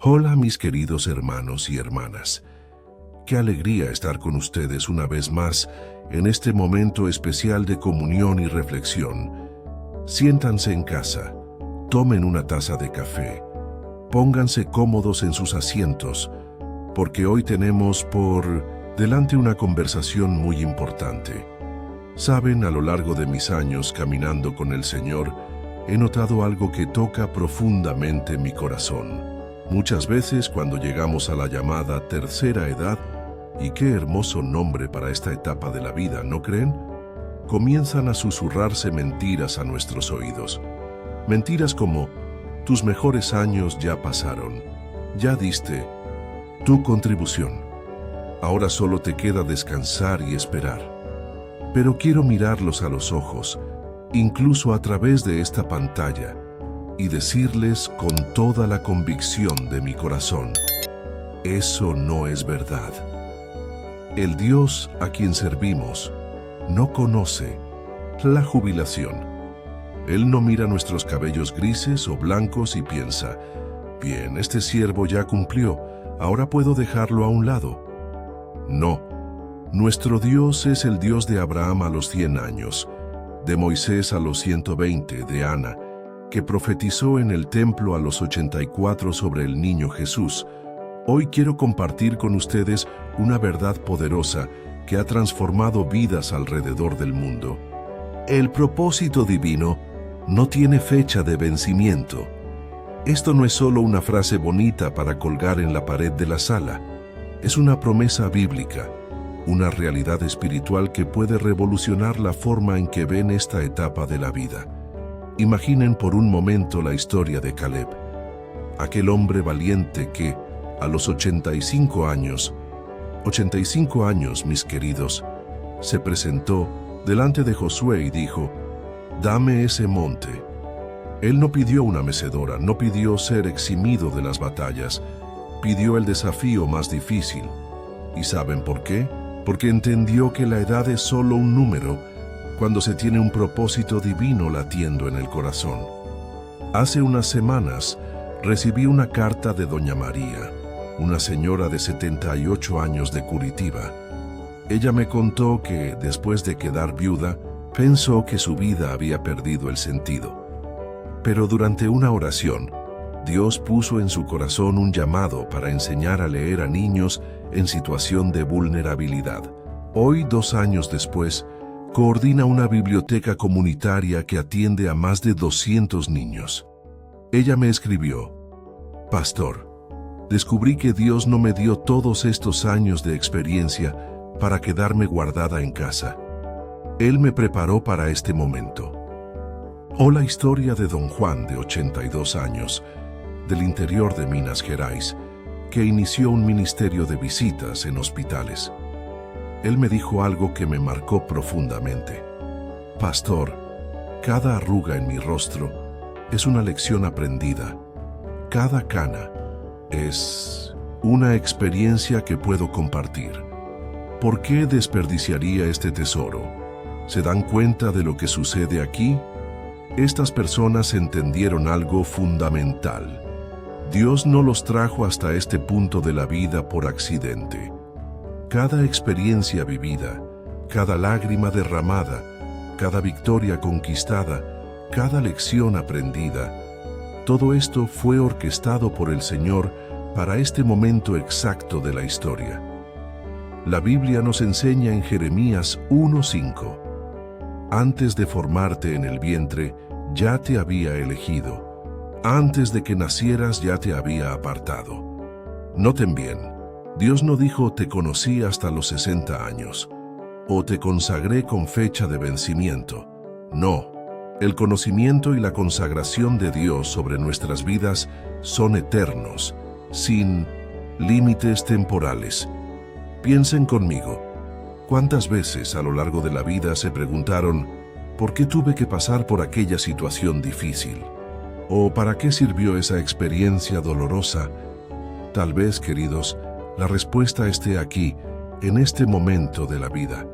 Hola mis queridos hermanos y hermanas. Qué alegría estar con ustedes una vez más en este momento especial de comunión y reflexión. Siéntanse en casa, tomen una taza de café, pónganse cómodos en sus asientos, porque hoy tenemos por delante una conversación muy importante. Saben, a lo largo de mis años caminando con el Señor, he notado algo que toca profundamente mi corazón. Muchas veces cuando llegamos a la llamada tercera edad, y qué hermoso nombre para esta etapa de la vida, ¿no creen? Comienzan a susurrarse mentiras a nuestros oídos. Mentiras como, tus mejores años ya pasaron, ya diste tu contribución. Ahora solo te queda descansar y esperar. Pero quiero mirarlos a los ojos, incluso a través de esta pantalla, y decirles con toda la convicción de mi corazón, eso no es verdad. El Dios a quien servimos no conoce la jubilación. Él no mira nuestros cabellos grises o blancos y piensa, bien, este siervo ya cumplió, ahora puedo dejarlo a un lado. No, nuestro Dios es el Dios de Abraham a los 100 años, de Moisés a los 120, de Ana, que profetizó en el templo a los 84 sobre el niño Jesús. Hoy quiero compartir con ustedes una verdad poderosa que ha transformado vidas alrededor del mundo. El propósito divino no tiene fecha de vencimiento. Esto no es solo una frase bonita para colgar en la pared de la sala. Es una promesa bíblica, una realidad espiritual que puede revolucionar la forma en que ven esta etapa de la vida. Imaginen por un momento la historia de Caleb, aquel hombre valiente que, a los 85 años, mis queridos, se presentó delante de Josué y dijo, dame ese monte. Él no pidió una mecedora, no pidió ser eximido de las batallas, pidió el desafío más difícil. ¿Y saben por qué? Porque entendió que la edad es solo un número cuando se tiene un propósito divino latiendo en el corazón. Hace unas semanas recibí una carta de doña María, una señora de 78 años de Curitiba. Ella me contó que, después de quedar viuda, pensó que su vida había perdido el sentido. Pero durante una oración, Dios puso en su corazón un llamado para enseñar a leer a niños en situación de vulnerabilidad. Hoy, 2 años después, coordina una biblioteca comunitaria que atiende a más de 200 niños. Ella me escribió, Pastor, descubrí que Dios no me dio todos estos años de experiencia para quedarme guardada en casa. Él me preparó para este momento. O la historia de don Juan, de 82 años, del interior de Minas Gerais, que inició un ministerio de visitas en hospitales. Él me dijo algo que me marcó profundamente. Pastor, cada arruga en mi rostro es una lección aprendida. Cada cana es una experiencia que puedo compartir. ¿Por qué desperdiciaría este tesoro? ¿Se dan cuenta de lo que sucede aquí? Estas personas entendieron algo fundamental. Dios no los trajo hasta este punto de la vida por accidente. Cada experiencia vivida, cada lágrima derramada, cada victoria conquistada, cada lección aprendida, todo esto fue orquestado por el Señor para este momento exacto de la historia. La Biblia nos enseña en Jeremías 1:5, antes de formarte en el vientre, ya te había elegido. Antes de que nacieras ya te había apartado. Noten bien, Dios no dijo te conocí hasta los 60 años, o te consagré con fecha de vencimiento. No, el conocimiento y la consagración de Dios sobre nuestras vidas son eternos, sin límites temporales. Piensen conmigo, ¿cuántas veces a lo largo de la vida se preguntaron, ¿por qué tuve que pasar por aquella situación difícil? ¿O para qué sirvió esa experiencia dolorosa? Tal vez, queridos, la respuesta esté aquí, en este momento de la vida.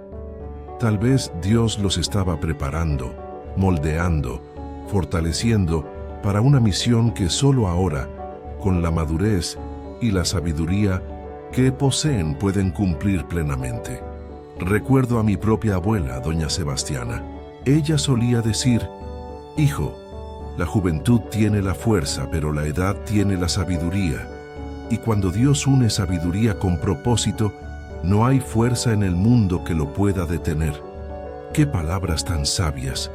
Tal vez Dios los estaba preparando, moldeando, fortaleciendo para una misión que solo ahora, con la madurez y la sabiduría que poseen pueden cumplir plenamente. Recuerdo a mi propia abuela, doña Sebastiana. Ella solía decir: «Hijo, la juventud tiene la fuerza, pero la edad tiene la sabiduría. Y cuando Dios une sabiduría con propósito, no hay fuerza en el mundo que lo pueda detener». ¡Qué palabras tan sabias!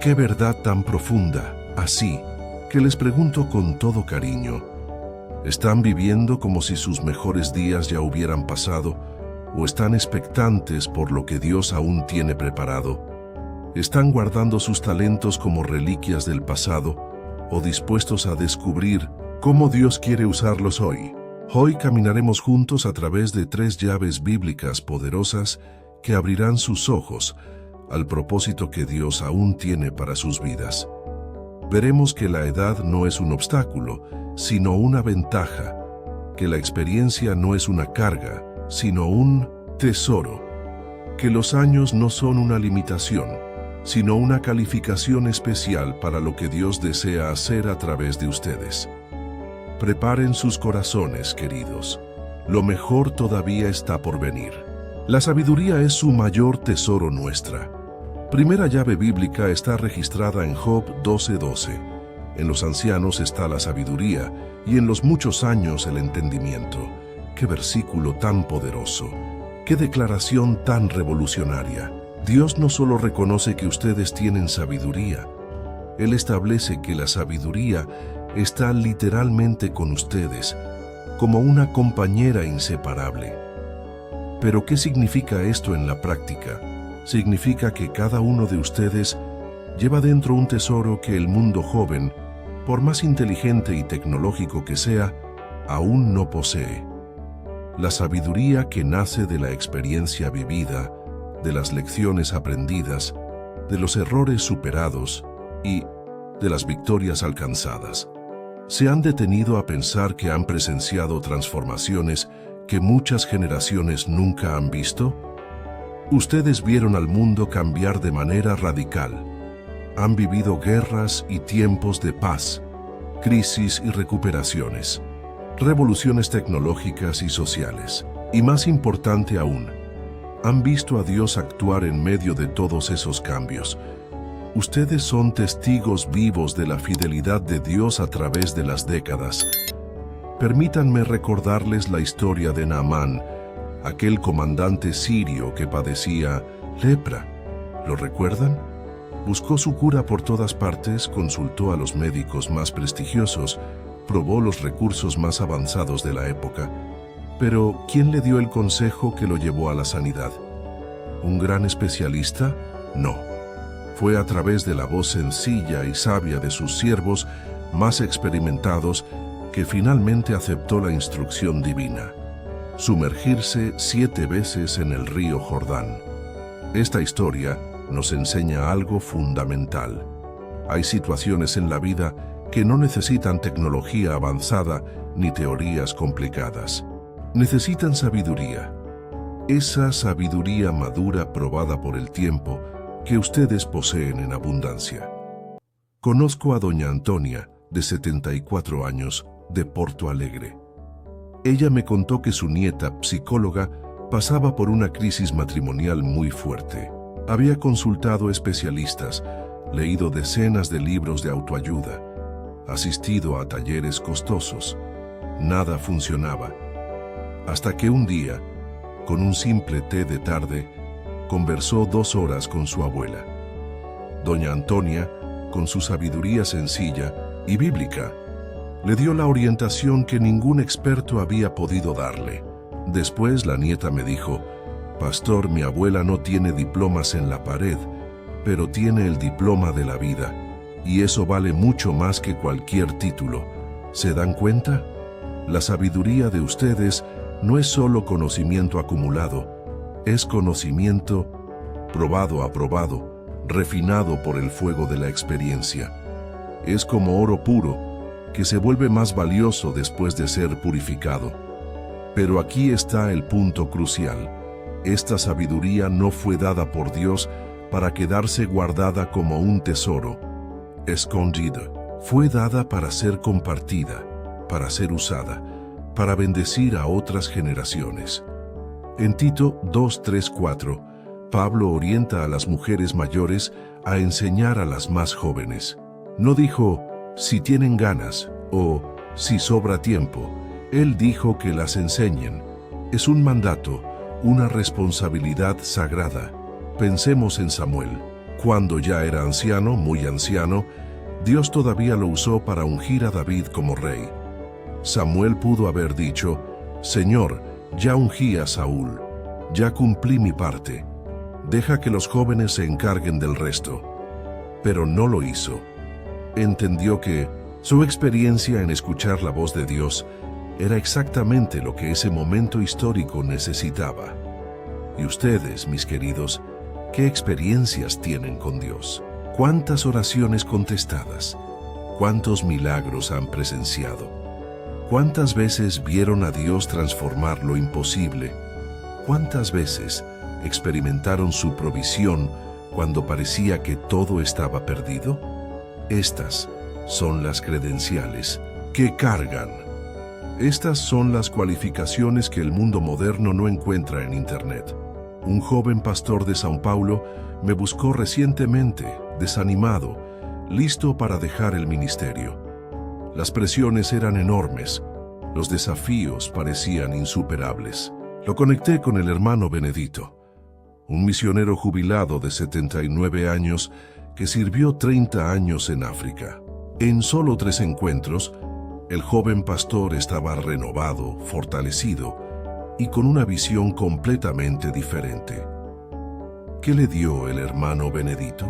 ¡Qué verdad tan profunda! Así que les pregunto con todo cariño, ¿están viviendo como si sus mejores días ya hubieran pasado? ¿O están expectantes por lo que Dios aún tiene preparado? ¿Están guardando sus talentos como reliquias del pasado o dispuestos a descubrir cómo Dios quiere usarlos hoy? Hoy caminaremos juntos a través de 3 llaves bíblicas poderosas que abrirán sus ojos al propósito que Dios aún tiene para sus vidas. Veremos que la edad no es un obstáculo, sino una ventaja, que la experiencia no es una carga, sino un tesoro, que los años no son una limitación, sino una calificación especial para lo que Dios desea hacer a través de ustedes. Preparen sus corazones, queridos. Lo mejor todavía está por venir. La sabiduría es su mayor tesoro nuestra. Primera llave bíblica está registrada en Job 12:12. En los ancianos está la sabiduría y en los muchos años el entendimiento. ¡Qué versículo tan poderoso! ¡Qué declaración tan revolucionaria! Dios no solo reconoce que ustedes tienen sabiduría, Él establece que la sabiduría está literalmente con ustedes, como una compañera inseparable. Pero ¿qué significa esto en la práctica? Significa que cada uno de ustedes lleva dentro un tesoro que el mundo joven, por más inteligente y tecnológico que sea, aún no posee. La sabiduría que nace de la experiencia vivida, de las lecciones aprendidas, de los errores superados y de las victorias alcanzadas. ¿Se han detenido a pensar que han presenciado transformaciones que muchas generaciones nunca han visto? Ustedes vieron al mundo cambiar de manera radical. Han vivido guerras y tiempos de paz, crisis y recuperaciones, revoluciones tecnológicas y sociales. Y más importante aún, han visto a Dios actuar en medio de todos esos cambios. Ustedes son testigos vivos de la fidelidad de Dios a través de las décadas. Permítanme recordarles la historia de Naamán, aquel comandante sirio que padecía lepra. ¿Lo recuerdan? Buscó su cura por todas partes, consultó a los médicos más prestigiosos, probó los recursos más avanzados de la época. Pero, ¿quién le dio el consejo que lo llevó a la sanidad? ¿Un gran especialista? No. Fue a través de la voz sencilla y sabia de sus siervos más experimentados que finalmente aceptó la instrucción divina: sumergirse 7 veces en el río Jordán. Esta historia nos enseña algo fundamental. Hay situaciones en la vida que no necesitan tecnología avanzada ni teorías complicadas. Necesitan sabiduría. Esa sabiduría madura probada por el tiempo que ustedes poseen en abundancia. Conozco a doña Antonia, de 74 años, de Porto Alegre. Ella me contó que su nieta, psicóloga, pasaba por una crisis matrimonial muy fuerte. Había consultado especialistas, leído decenas de libros de autoayuda, asistido a talleres costosos. Nada funcionaba. Hasta que un día, con un simple té de tarde, conversó 2 horas con su abuela. Doña Antonia, con su sabiduría sencilla y bíblica, le dio la orientación que ningún experto había podido darle. Después la nieta me dijo: «Pastor, mi abuela no tiene diplomas en la pared, pero tiene el diploma de la vida, y eso vale mucho más que cualquier título. ¿Se dan cuenta? La sabiduría de ustedes no es solo conocimiento acumulado, es conocimiento probado, aprobado, refinado por el fuego de la experiencia. Es como oro puro, que se vuelve más valioso después de ser purificado. Pero aquí está el punto crucial. Esta sabiduría no fue dada por Dios para quedarse guardada como un tesoro escondido. Fue dada para ser compartida. para ser usada, para bendecir a otras generaciones. En Tito 2:3-4, Pablo orienta a las mujeres mayores a enseñar a las más jóvenes. No dijo, si tienen ganas, o si sobra tiempo. Él dijo que las enseñen. Es un mandato, una responsabilidad sagrada. Pensemos en Samuel. Cuando ya era anciano, muy anciano, Dios todavía lo usó para ungir a David como rey. Samuel pudo haber dicho, Señor, ya ungí a Saúl, ya cumplí mi parte, deja que los jóvenes se encarguen del resto. Pero no lo hizo. Entendió que su experiencia en escuchar la voz de Dios era exactamente lo que ese momento histórico necesitaba. Y ustedes, mis queridos, ¿qué experiencias tienen con Dios? ¿Cuántas oraciones contestadas? ¿Cuántos milagros han presenciado? ¿Cuántas veces vieron a Dios transformar lo imposible? ¿Cuántas veces experimentaron su provisión cuando parecía que todo estaba perdido? Estas son las credenciales que cargan. Estas son las cualificaciones que el mundo moderno no encuentra en Internet. Un joven pastor de São Paulo me buscó recientemente, desanimado, listo para dejar el ministerio. Las presiones eran enormes, los desafíos parecían insuperables. Lo conecté con el hermano Benedito, un misionero jubilado de 79 años que sirvió 30 años en África. En solo 3 encuentros, el joven pastor estaba renovado, fortalecido y con una visión completamente diferente. ¿Qué le dio el hermano Benedito?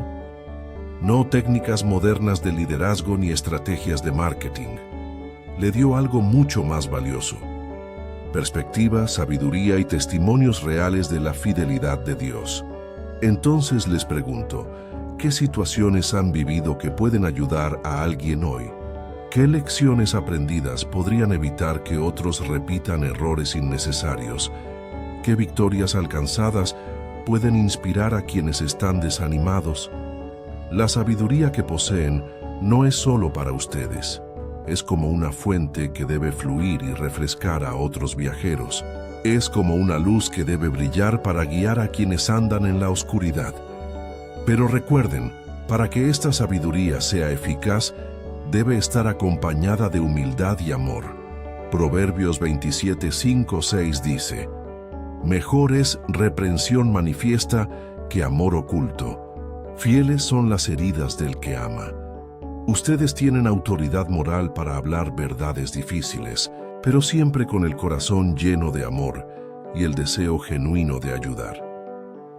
No técnicas modernas de liderazgo ni estrategias de marketing. Le dio algo mucho más valioso: perspectiva, sabiduría y testimonios reales de la fidelidad de Dios. Entonces les pregunto, ¿qué situaciones han vivido que pueden ayudar a alguien hoy? ¿Qué lecciones aprendidas podrían evitar que otros repitan errores innecesarios? ¿Qué victorias alcanzadas pueden inspirar a quienes están desanimados? La sabiduría que poseen no es solo para ustedes. Es como una fuente que debe fluir y refrescar a otros viajeros. Es como una luz que debe brillar para guiar a quienes andan en la oscuridad. Pero recuerden, para que esta sabiduría sea eficaz, debe estar acompañada de humildad y amor. Proverbios 27:5-6 dice, mejor es reprensión manifiesta que amor oculto. Fieles son las heridas del que ama. Ustedes tienen autoridad moral para hablar verdades difíciles, pero siempre con el corazón lleno de amor y el deseo genuino de ayudar.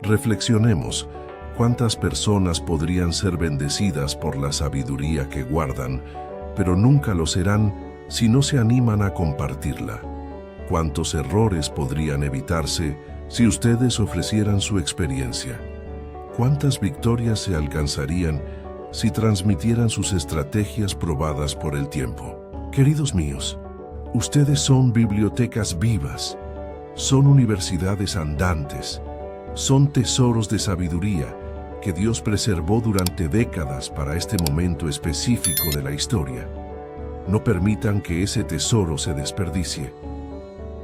Reflexionemos. ¿Cuántas personas podrían ser bendecidas por la sabiduría que guardan, pero nunca lo serán si no se animan a compartirla? ¿Cuántos errores podrían evitarse si ustedes ofrecieran su experiencia? ¿Cuántas victorias se alcanzarían si transmitieran sus estrategias probadas por el tiempo? Queridos míos, ustedes son bibliotecas vivas, son universidades andantes, son tesoros de sabiduría que Dios preservó durante décadas para este momento específico de la historia. No permitan que ese tesoro se desperdicie.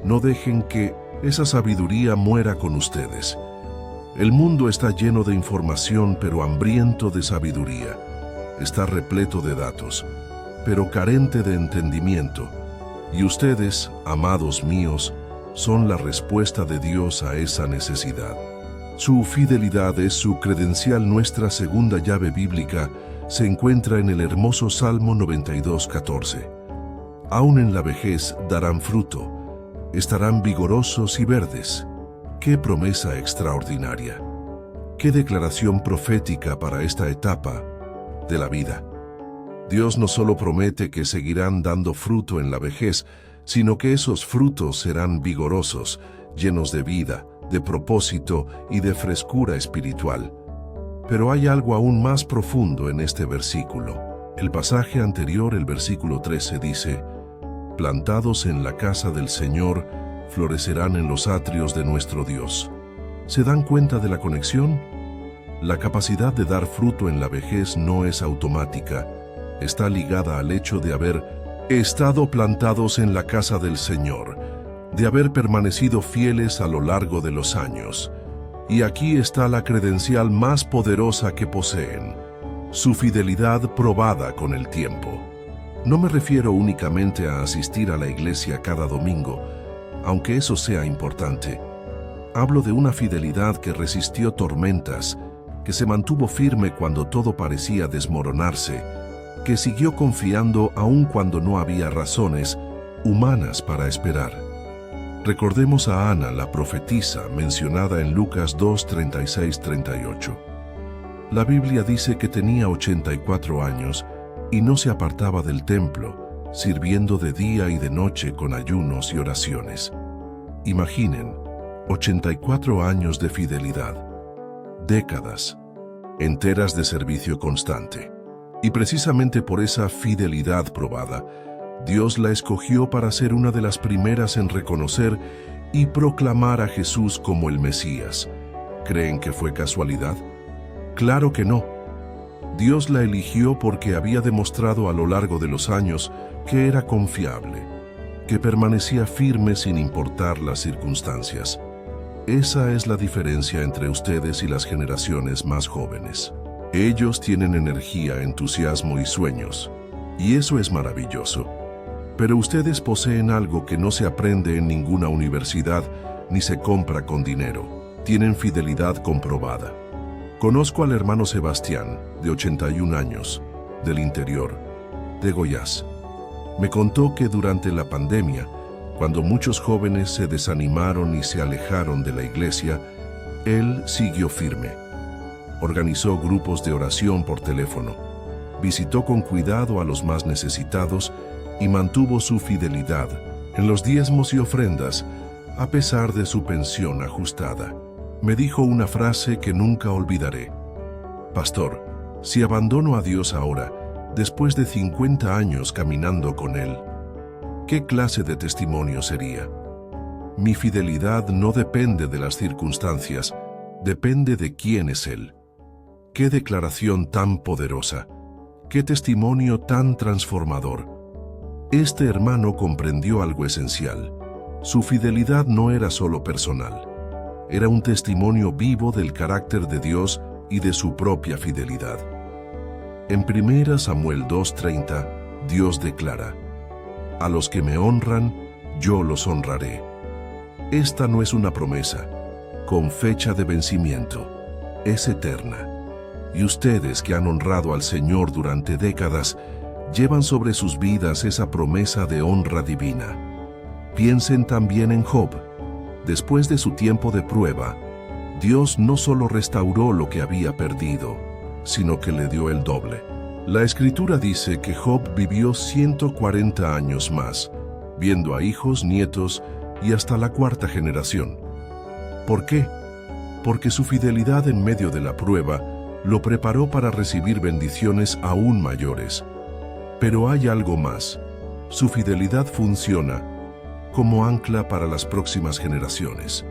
No dejen que esa sabiduría muera con ustedes. El mundo está lleno de información, pero hambriento de sabiduría. Está repleto de datos, pero carente de entendimiento. Y ustedes, amados míos, son la respuesta de Dios a esa necesidad. Su fidelidad es su credencial. Nuestra segunda llave bíblica se encuentra en el hermoso Salmo 92:14. Aún en la vejez darán fruto, estarán vigorosos y verdes. ¡Qué promesa extraordinaria! ¡Qué declaración profética para esta etapa de la vida! Dios no solo promete que seguirán dando fruto en la vejez, sino que esos frutos serán vigorosos, llenos de vida, de propósito y de frescura espiritual. Pero hay algo aún más profundo en este versículo. El pasaje anterior, el versículo 13, dice: plantados en la casa del Señor, florecerán en los atrios de nuestro Dios. ¿Se dan cuenta de la conexión? La capacidad de dar fruto en la vejez no es automática, está ligada al hecho de haber He estado plantados en la casa del Señor, de haber permanecido fieles a lo largo de los años. Y aquí está la credencial más poderosa que poseen: su fidelidad probada con el tiempo. No me refiero únicamente a asistir a la iglesia cada domingo, aunque eso sea importante. Hablo de una fidelidad que resistió tormentas, que se mantuvo firme cuando todo parecía desmoronarse, que siguió confiando aun cuando no había razones humanas para esperar. Recordemos a Ana, la profetisa, mencionada en Lucas 2, 36-38. La Biblia dice que tenía 84 años y no se apartaba del templo, sirviendo de día y de noche con ayunos y oraciones. Imaginen, 84 años de fidelidad, décadas enteras de servicio constante. Y precisamente por esa fidelidad probada, Dios la escogió para ser una de las primeras en reconocer y proclamar a Jesús como el Mesías. ¿Creen que fue casualidad? Claro que no. Dios la eligió porque había demostrado a lo largo de los años que era confiable, que permanecía firme sin importar las circunstancias. Esa es la diferencia entre ustedes y las generaciones más jóvenes. Ellos tienen energía, entusiasmo y sueños, y eso es maravilloso. Pero ustedes poseen algo que no se aprende en ninguna universidad ni se compra con dinero. Tienen fidelidad comprobada. Conozco al hermano Sebastián, de 81 años, del interior, de Goiás. Me contó que durante la pandemia, cuando muchos jóvenes se desanimaron y se alejaron de la iglesia, él siguió firme. Organizó grupos de oración por teléfono, visitó con cuidado a los más necesitados y mantuvo su fidelidad en los diezmos y ofrendas, a pesar de su pensión ajustada. Me dijo una frase que nunca olvidaré: Pastor, si abandono a Dios ahora, después de 50 años caminando con Él, ¿qué clase de testimonio sería? Mi fidelidad no depende de las circunstancias, depende de quién es Él. ¡Qué declaración tan poderosa! ¡Qué testimonio tan transformador! Este hermano comprendió algo esencial. Su fidelidad no era solo personal. Era un testimonio vivo del carácter de Dios y de su propia fidelidad. En 1 Samuel 2:30, Dios declara: A los que me honran, yo los honraré. Esta no es una promesa con fecha de vencimiento, es eterna. Y ustedes que han honrado al Señor durante décadas, llevan sobre sus vidas esa promesa de honra divina. Piensen también en Job. Después de su tiempo de prueba, Dios no solo restauró lo que había perdido, sino que le dio el doble. La Escritura dice que Job vivió 140 años más, viendo a hijos, nietos y hasta la cuarta generación. ¿Por qué? Porque su fidelidad en medio de la prueba lo preparó para recibir bendiciones aún mayores. Pero hay algo más. Su fidelidad funciona como ancla para las próximas generaciones.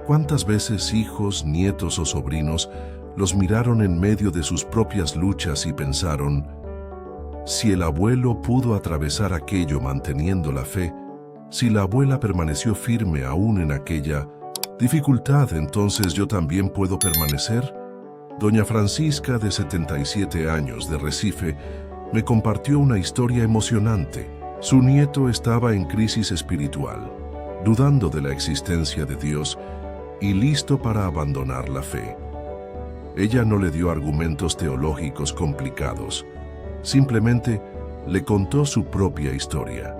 ¿Cuántas veces hijos, nietos o sobrinos los miraron en medio de sus propias luchas y pensaron: si el abuelo pudo atravesar aquello manteniendo la fe, si la abuela permaneció firme aún en aquella dificultad, entonces yo también puedo permanecer? Doña Francisca, de 77 años, de Recife, me compartió una historia emocionante. Su nieto estaba en crisis espiritual, dudando de la existencia de Dios y listo para abandonar la fe. Ella no le dio argumentos teológicos complicados, simplemente le contó su propia historia.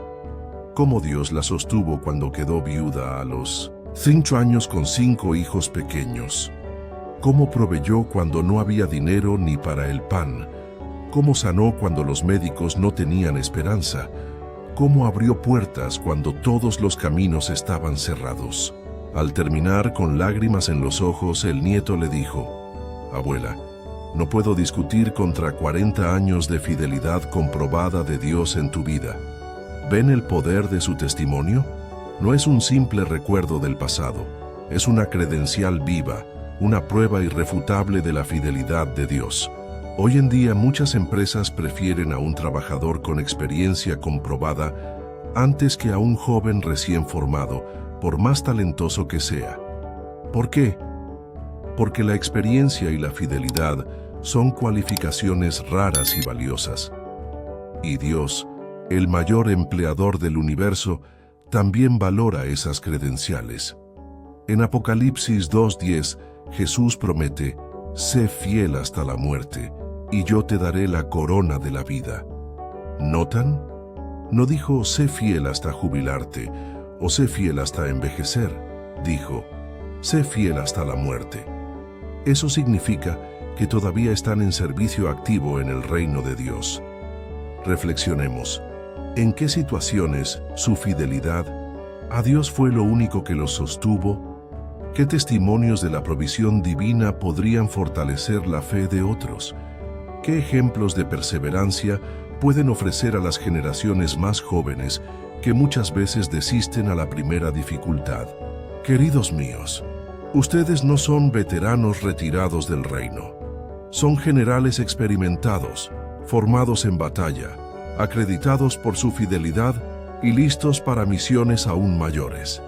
Cómo Dios la sostuvo cuando quedó viuda a los 5 años con 5 hijos pequeños. Cómo proveyó cuando no había dinero ni para el pan. Cómo sanó cuando los médicos no tenían esperanza. Cómo abrió puertas cuando todos los caminos estaban cerrados. Al terminar, con lágrimas en los ojos, el nieto le dijo: Abuela, no puedo discutir contra 40 años de fidelidad comprobada de Dios en tu vida. ¿Ven el poder de su testimonio? No es un simple recuerdo del pasado, es una credencial viva, una prueba irrefutable de la fidelidad de Dios. Hoy en día muchas empresas prefieren a un trabajador con experiencia comprobada antes que a un joven recién formado, por más talentoso que sea. ¿Por qué? Porque la experiencia y la fidelidad son cualificaciones raras y valiosas. Y Dios, el mayor empleador del universo, también valora esas credenciales. En Apocalipsis 2:10, Jesús promete: sé fiel hasta la muerte, y yo te daré la corona de la vida. ¿Notan? No dijo sé fiel hasta jubilarte o sé fiel hasta envejecer. Dijo, sé fiel hasta la muerte. Eso significa que todavía están en servicio activo en el reino de Dios. Reflexionemos. ¿En qué situaciones su fidelidad a Dios fue lo único que los sostuvo? ¿Qué testimonios de la provisión divina podrían fortalecer la fe de otros? ¿Qué ejemplos de perseverancia pueden ofrecer a las generaciones más jóvenes que muchas veces desisten a la primera dificultad? Queridos míos, ustedes no son veteranos retirados del reino. Son generales experimentados, formados en batalla, acreditados por su fidelidad y listos para misiones aún mayores.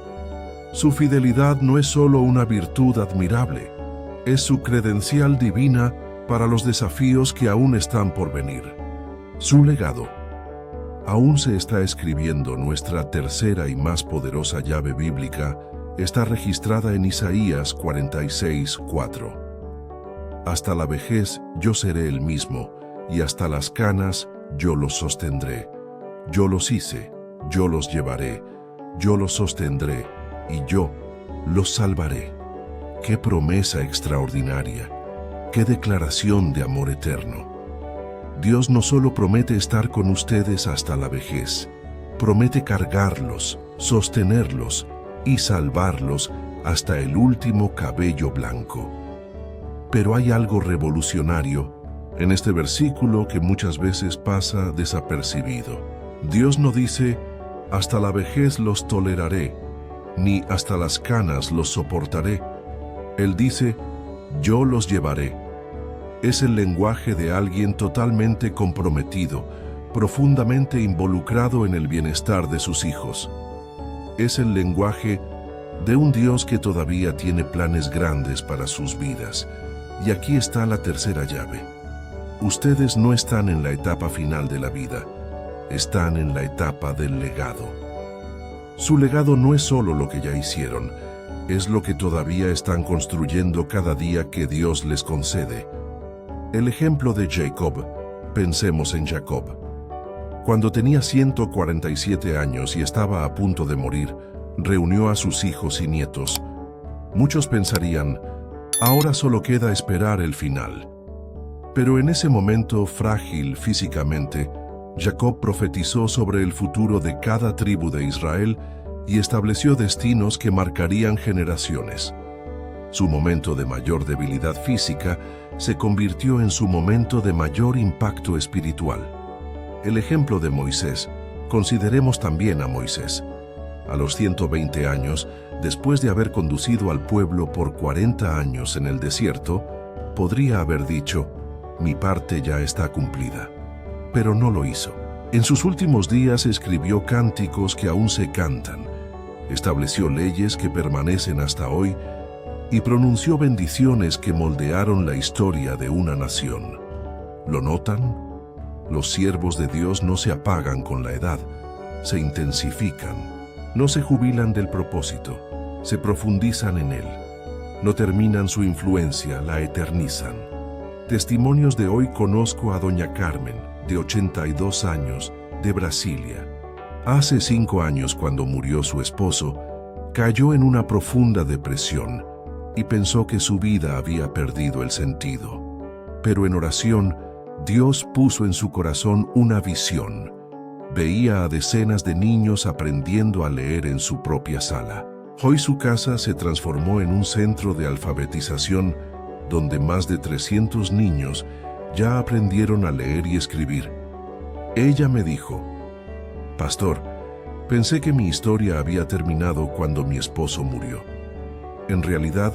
Su fidelidad no es solo una virtud admirable, es su credencial divina para los desafíos que aún están por venir. Su legado. Aún se está escribiendo. Nuestra tercera y más poderosa llave bíblica está registrada en Isaías 46:4. Hasta la vejez yo seré el mismo, y hasta las canas yo los sostendré. Yo los hice, yo los llevaré, yo los sostendré, y yo los salvaré. ¡Qué promesa extraordinaria! ¡Qué declaración de amor eterno! Dios no solo promete estar con ustedes hasta la vejez, promete cargarlos, sostenerlos y salvarlos hasta el último cabello blanco. Pero hay algo revolucionario en este versículo que muchas veces pasa desapercibido. Dios no dice, hasta la vejez los toleraré, ni hasta las canas los soportaré. Él dice, yo los llevaré. Es el lenguaje de alguien totalmente comprometido, profundamente involucrado en el bienestar de sus hijos. Es el lenguaje de un Dios que todavía tiene planes grandes para sus vidas. Y aquí está la tercera llave. Ustedes no están en la etapa final de la vida, están en la etapa del legado. Su legado no es solo lo que ya hicieron, es lo que todavía están construyendo cada día que Dios les concede. El ejemplo de Jacob. Pensemos en Jacob. Cuando tenía 147 años y estaba a punto de morir, reunió a sus hijos y nietos. Muchos pensarían, ahora solo queda esperar el final. Pero en ese momento frágil físicamente, Jacob profetizó sobre el futuro de cada tribu de Israel y estableció destinos que marcarían generaciones. Su momento de mayor debilidad física se convirtió en su momento de mayor impacto espiritual. El ejemplo de Moisés. Consideremos también a Moisés. A los 120 años, después de haber conducido al pueblo por 40 años en el desierto, podría haber dicho, mi parte ya está cumplida. Pero no lo hizo. En sus últimos días escribió cánticos que aún se cantan, estableció leyes que permanecen hasta hoy y pronunció bendiciones que moldearon la historia de una nación. ¿Lo notan? Los siervos de Dios no se apagan con la edad, se intensifican, no se jubilan del propósito, se profundizan en él, no terminan su influencia, la eternizan. Testimonios de hoy. Conozco a doña Carmen, de 82 años, de Brasilia. Hace 5 años, cuando murió su esposo, cayó en una profunda depresión y pensó que su vida había perdido el sentido. Pero en oración, Dios puso en su corazón una visión. Veía a decenas de niños aprendiendo a leer en su propia sala. Hoy su casa se transformó en un centro de alfabetización donde más de 300 niños ya aprendieron a leer y escribir. Ella me dijo, Pastor, pensé que mi historia había terminado cuando mi esposo murió. En realidad,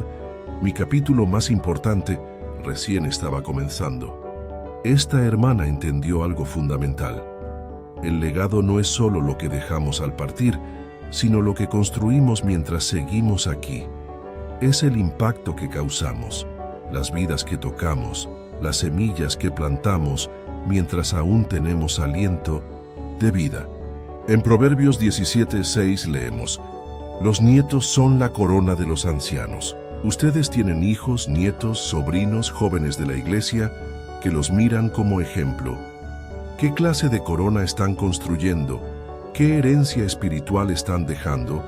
mi capítulo más importante recién estaba comenzando. Esta hermana entendió algo fundamental. El legado no es solo lo que dejamos al partir, sino lo que construimos mientras seguimos aquí. Es el impacto que causamos, las vidas que tocamos, las semillas que plantamos mientras aún tenemos aliento de vida. En Proverbios 17:6 leemos: los nietos son la corona de los ancianos. Ustedes tienen hijos, nietos, sobrinos, jóvenes de la iglesia que los miran como ejemplo. ¿Qué clase de corona están construyendo? ¿Qué herencia espiritual están dejando?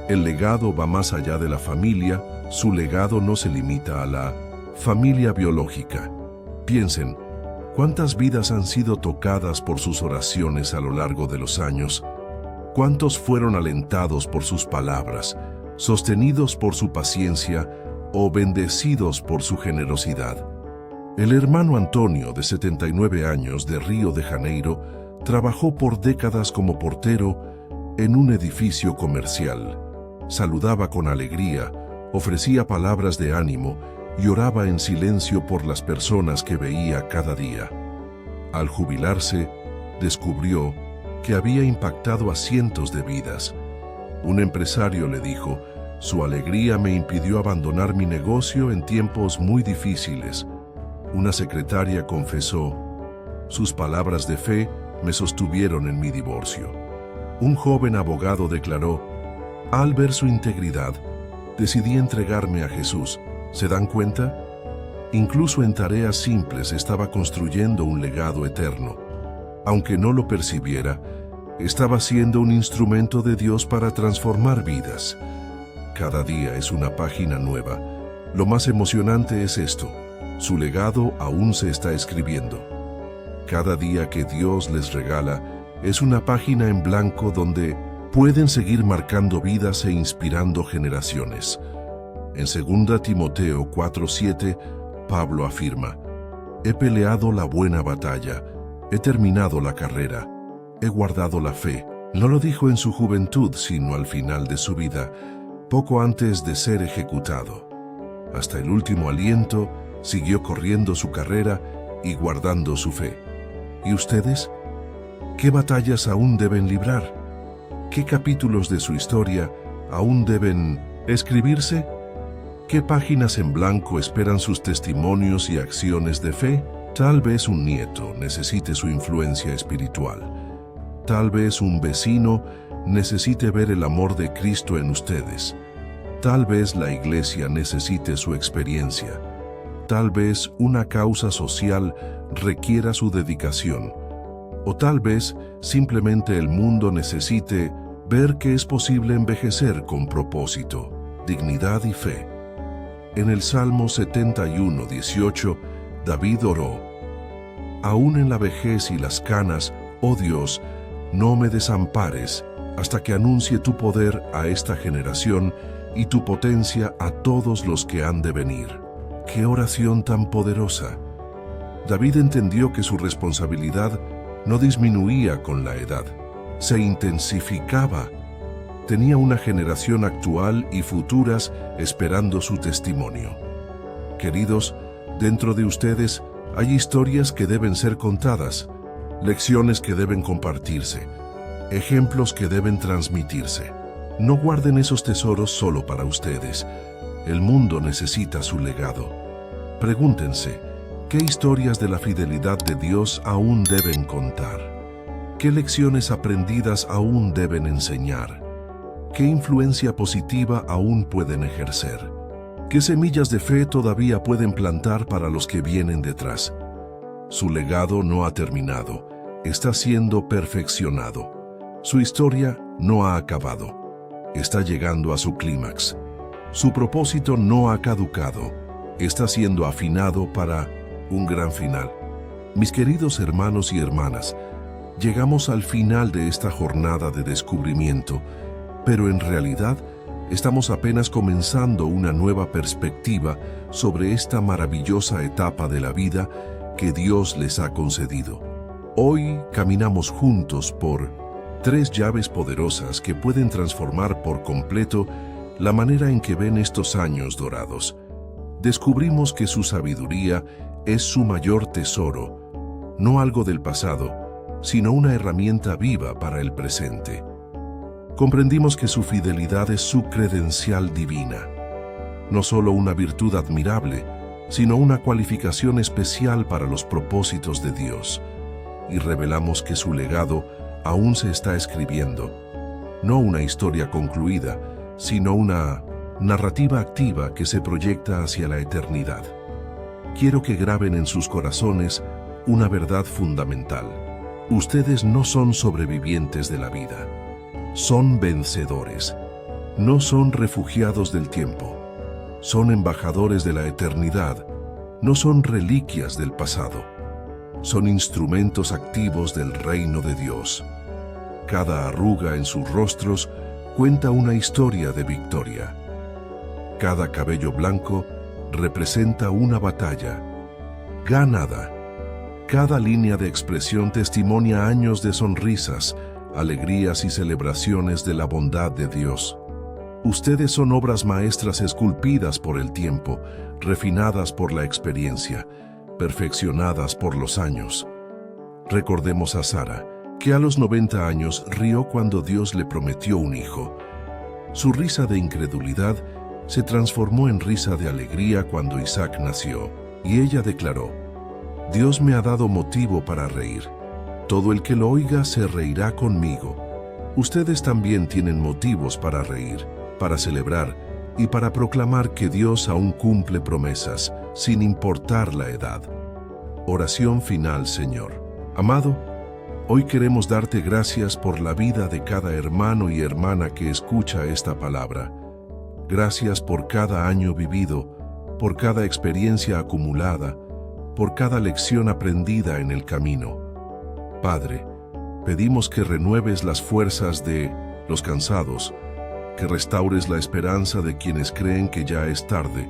El legado va más allá de la familia. Su legado no se limita a la familia biológica. Piensen, ¿cuántas vidas han sido tocadas por sus oraciones a lo largo de los años? ¿Cuántos fueron alentados por sus palabras, sostenidos por su paciencia o bendecidos por su generosidad? El hermano Antonio, de 79 años, de Río de Janeiro, trabajó por décadas como portero en un edificio comercial. Saludaba con alegría, ofrecía palabras de ánimo y oraba en silencio por las personas que veía cada día. Al jubilarse, descubrió que había impactado a cientos de vidas. Un empresario le dijo: su alegría me impidió abandonar mi negocio en tiempos muy difíciles. Una secretaria confesó: sus palabras de fe me sostuvieron en mi divorcio. Un joven abogado declaró: al ver su integridad, decidí entregarme a Jesús. ¿Se dan cuenta? Incluso en tareas simples estaba construyendo un legado eterno. Aunque no lo percibiera, estaba siendo un instrumento de Dios para transformar vidas. Cada día es una página nueva. Lo más emocionante es esto: su legado aún se está escribiendo. Cada día que Dios les regala es una página en blanco donde pueden seguir marcando vidas e inspirando generaciones. En 2 Timoteo 4:7, Pablo afirma: he peleado la buena batalla, he terminado la carrera, he guardado la fe. No lo dijo en su juventud, sino al final de su vida, poco antes de ser ejecutado. Hasta el último aliento, siguió corriendo su carrera y guardando su fe. ¿Y ustedes? ¿Qué batallas aún deben librar? ¿Qué capítulos de su historia aún deben escribirse? ¿Qué páginas en blanco esperan sus testimonios y acciones de fe? Tal vez un nieto necesite su influencia espiritual. Tal vez un vecino necesite ver el amor de Cristo en ustedes. Tal vez la iglesia necesite su experiencia. Tal vez una causa social requiera su dedicación. O tal vez simplemente el mundo necesite ver que es posible envejecer con propósito, dignidad y fe. En el Salmo 71:18, David oró: aún en la vejez y las canas, oh Dios, no me desampares hasta que anuncie tu poder a esta generación y tu potencia a todos los que han de venir. ¡Qué oración tan poderosa! David entendió que su responsabilidad no disminuía con la edad, se intensificaba. Tenía una generación actual y futuras esperando su testimonio. Queridos, dentro de ustedes hay historias que deben ser contadas, lecciones que deben compartirse, ejemplos que deben transmitirse. No guarden esos tesoros solo para ustedes. El mundo necesita su legado. Pregúntense, ¿qué historias de la fidelidad de Dios aún deben contar? ¿Qué lecciones aprendidas aún deben enseñar? ¿Qué influencia positiva aún pueden ejercer? ¿Qué semillas de fe todavía pueden plantar para los que vienen detrás? Su legado no ha terminado, está siendo perfeccionado. Su historia no ha acabado, está llegando a su clímax. Su propósito no ha caducado, está siendo afinado para un gran final. Mis queridos hermanos y hermanas, llegamos al final de esta jornada de descubrimiento, pero en realidad estamos apenas comenzando una nueva perspectiva sobre esta maravillosa etapa de la vida que Dios les ha concedido. Hoy caminamos juntos por 3 llaves poderosas que pueden transformar por completo la manera en que ven estos años dorados. Descubrimos que su sabiduría es su mayor tesoro, no algo del pasado, sino una herramienta viva para el presente. Comprendimos que su fidelidad es su credencial divina, no solo una virtud admirable, sino una cualificación especial para los propósitos de Dios, y revelamos que su legado aún se está escribiendo, no una historia concluida, sino una narrativa activa que se proyecta hacia la eternidad. Quiero que graben en sus corazones una verdad fundamental. Ustedes no son sobrevivientes de la vida, son vencedores. No son refugiados del tiempo, son embajadores de la eternidad, no son reliquias del pasado, son instrumentos activos del reino de Dios. Cada arruga en sus rostros cuenta una historia de victoria. Cada cabello blanco representa una batalla ganada. Cada línea de expresión testimonia años de sonrisas, alegrías y celebraciones de la bondad de Dios. Ustedes son obras maestras esculpidas por el tiempo, refinadas por la experiencia, perfeccionadas por los años. Recordemos a Sara, que a los 90 años rió cuando Dios le prometió un hijo. Su risa de incredulidad se transformó en risa de alegría cuando Isaac nació, y ella declaró: Dios me ha dado motivo para reír. Todo el que lo oiga se reirá conmigo. Ustedes también tienen motivos para reír, para celebrar y para proclamar que Dios aún cumple promesas, sin importar la edad. Oración final, Señor. Amado, hoy queremos darte gracias por la vida de cada hermano y hermana que escucha esta palabra. Gracias por cada año vivido, por cada experiencia acumulada, por cada lección aprendida en el camino. Padre, pedimos que renueves las fuerzas de los cansados, que restaures la esperanza de quienes creen que ya es tarde,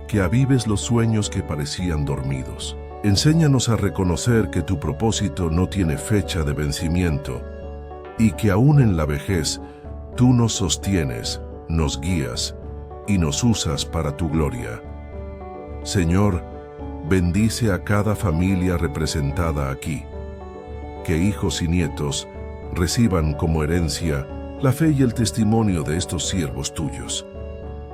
que avives los sueños que parecían dormidos. Enséñanos a reconocer que tu propósito no tiene fecha de vencimiento y que aún en la vejez tú nos sostienes, nos guías y nos usas para tu gloria. Señor, bendice a cada familia representada aquí. Que hijos y nietos reciban como herencia la fe y el testimonio de estos siervos tuyos,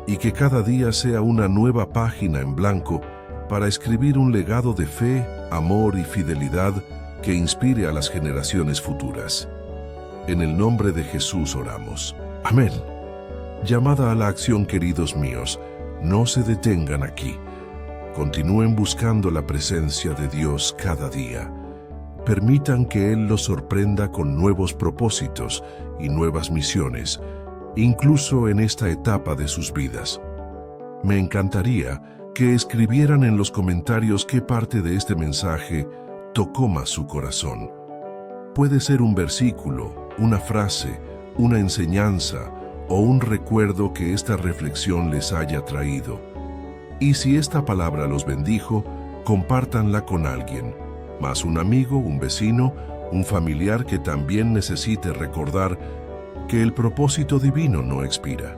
y que cada día sea una nueva página en blanco para escribir un legado de fe, amor y fidelidad que inspire a las generaciones futuras. En el nombre de Jesús oramos. Amén. Llamada a la acción, queridos míos, no se detengan aquí. Continúen buscando la presencia de Dios cada día. Permitan que Él los sorprenda con nuevos propósitos y nuevas misiones, incluso en esta etapa de sus vidas. Me encantaría que escribieran en los comentarios qué parte de este mensaje tocó más su corazón. Puede ser un versículo, una frase, una enseñanza o un recuerdo que esta reflexión les haya traído. Y si esta palabra los bendijo, compártanla con alguien, más un amigo, un vecino, un familiar que también necesite recordar que el propósito divino no expira.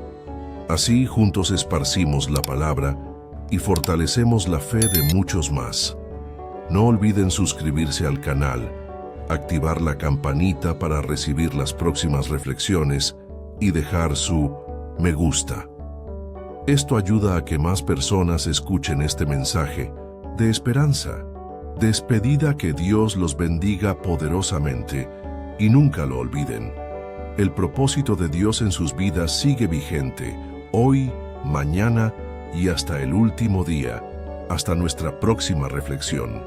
Así juntos esparcimos la palabra y fortalecemos la fe de muchos más. No olviden suscribirse al canal, activar la campanita para recibir las próximas reflexiones y dejar su me gusta. Esto ayuda a que más personas escuchen este mensaje de esperanza. Despedida, que Dios los bendiga poderosamente y nunca lo olviden. El propósito de Dios en sus vidas sigue vigente, hoy, mañana y hasta el último día, hasta nuestra próxima reflexión.